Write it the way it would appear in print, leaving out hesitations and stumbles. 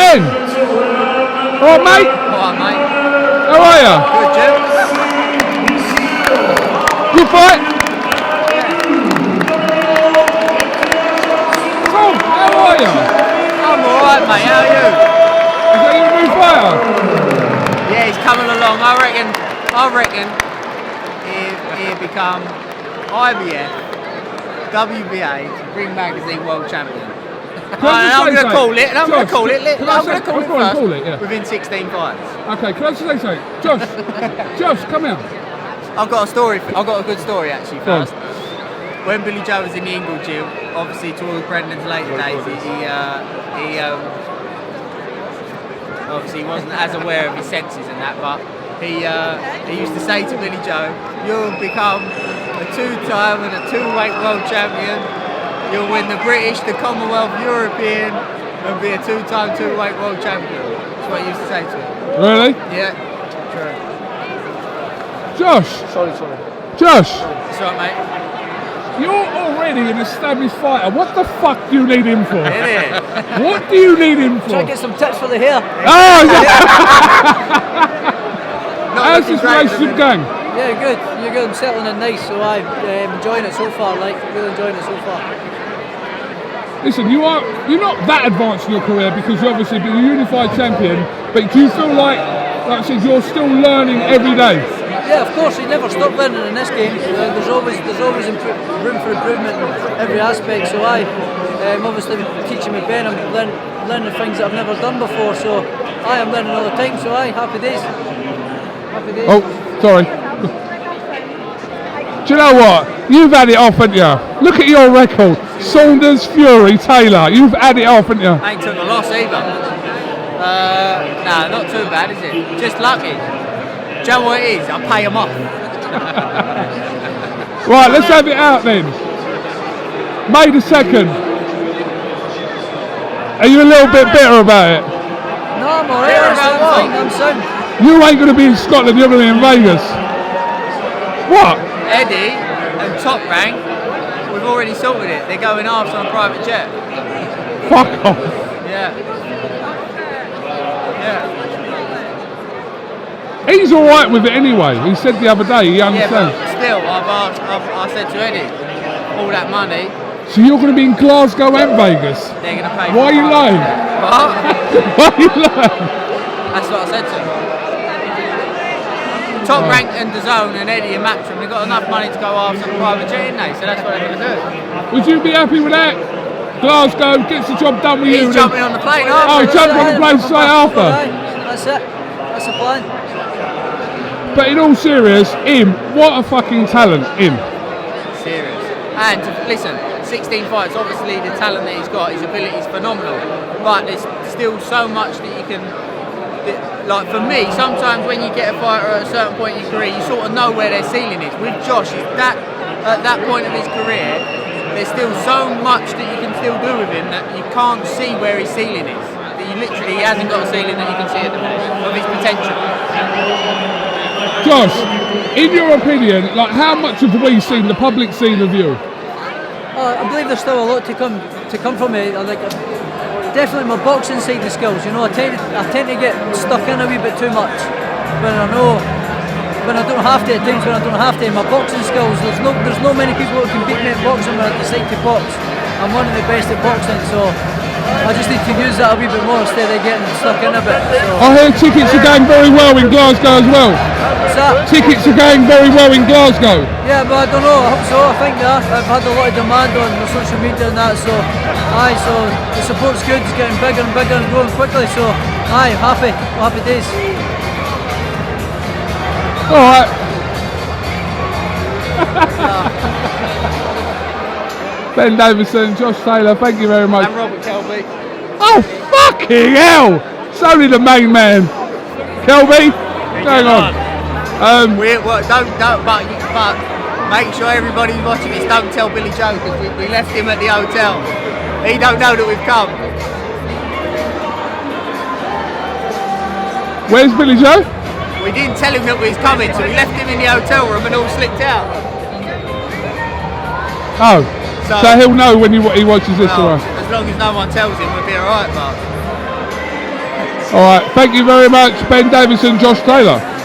Ben! Alright, mate? Alright, mate. How are you? Good, Jim. Good fight? Tom, how are you? I'm alright, mate. How are you? Is that your new fighter? Yeah, he's coming along. I reckon he'll become IBF, WBA, Ring Magazine World Champion. I'm going to call it. I'm going to call it. I'm going to call it first. Within 16 fights. Okay, can I just say something? Josh, Josh, come here. I've got a story. I've got a good story actually. First, when Billy Joe was in the Ingle gym, obviously towards Brendan's later days, he obviously wasn't as aware of his senses and that, but he used to say to Billy Joe, "You'll become a 2-time and a 2-weight world champion. You'll win the British, the Commonwealth, European, and be a 2-time 2-weight world champion." That's what he used to say to him. Really? Yeah. True. Josh. Sorry. Josh. That's right, mate. You're already an established fighter. What the fuck do you need him for? It is. What do you need him for? Try and get some tips for the hair. Oh, yeah. How's this relationship going? Yeah, good. You're good. I'm settling in nice, so I'm enjoying it so far. Like, really enjoying it so far. Listen, you're not that advanced in your career because you've obviously been a unified champion, but do you feel like I said, you're still learning every day? Yeah, of course. You never stop learning in this game. There's always room for improvement in every aspect. So I'm obviously teaching my Ben. I'm learning things that I've never done before. So I am learning all the time. So happy days. Happy days. Oh, sorry. Do you know what? You've had it off, haven't you? Look at your record. Saunders, Fury, Taylor. You've had it off, haven't you? I ain't took a loss either. Nah, not too bad, is it? Just lucky. Do you know what it is? I pay them off. Right, let's have it out then. May the 2nd. Are you a little bit bitter about it? No, I'm alright. I'm sound. You ain't going to be in Scotland, you're going to be in Vegas. What? Eddie and Top Rank, we've already sorted it. They're going after on a private jet. Fuck off. Yeah. He's alright with it anyway. He said the other day he understands. Yeah, but still, I said to Eddie, all that money. So you're going to be in Glasgow and Vegas? They're going to pay. Why are you lying? What? Why are you lying? That's what I said to him. Top Rank and DAZN and Eddie and Matchroom, they've got enough money to go after a private jet, ain't they? So that's what they're going to do. Would you be happy with that? Glasgow gets the job done with you. He's jumping on the plane after. Oh, jumping on the plane straight after. That's it. That's the plan. But in all serious, him, what a fucking talent, him. Serious. And listen, 16 fights, obviously the talent that he's got, his ability is phenomenal. But there's still so much that you can, like for me, sometimes when you get a fighter at a certain point in your career, you sort of know where their ceiling is. With Josh, at that point of his career, there's still so much that you can still do with him that you can't see where his ceiling is. That he hasn't got a ceiling that you can see at the minute of his potential. Josh, in your opinion, like how much have we seen, the public seen of you? I believe there's still a lot to come from me. Definitely my boxing side of skills. You know, I tend to get stuck in a wee bit too much when I don't have to. At times when I don't have to. My boxing skills, there's no many people who can beat me at boxing when I decide to box. I'm one of the best at boxing, so I just need to use that a wee bit more instead of getting stuck in a bit. So. I hear tickets are going very well in Glasgow as well. What's that? Tickets are going very well in Glasgow. Yeah, but I don't know. I hope so. I think that I've had a lot of demand on my social media and that. So, so the support's good. It's getting bigger and bigger and growing quickly. So, happy days. All right. Ben Davison, Josh Taylor, thank you very much. And Robert Kelby. Oh, fucking hell! It's only the main man. Kelby, hang on. Don't, but make sure everybody's watching this. Don't tell Billy Joe because we left him at the hotel. He don't know that we've come. Where's Billy Joe? We didn't tell him that we was coming, so we left him in the hotel room and all slipped out. Oh, so he'll know when he watches this, well, alright? as long as no one tells him, we'll be alright, but... All right, thank you very much, Ben Davison, Josh Taylor.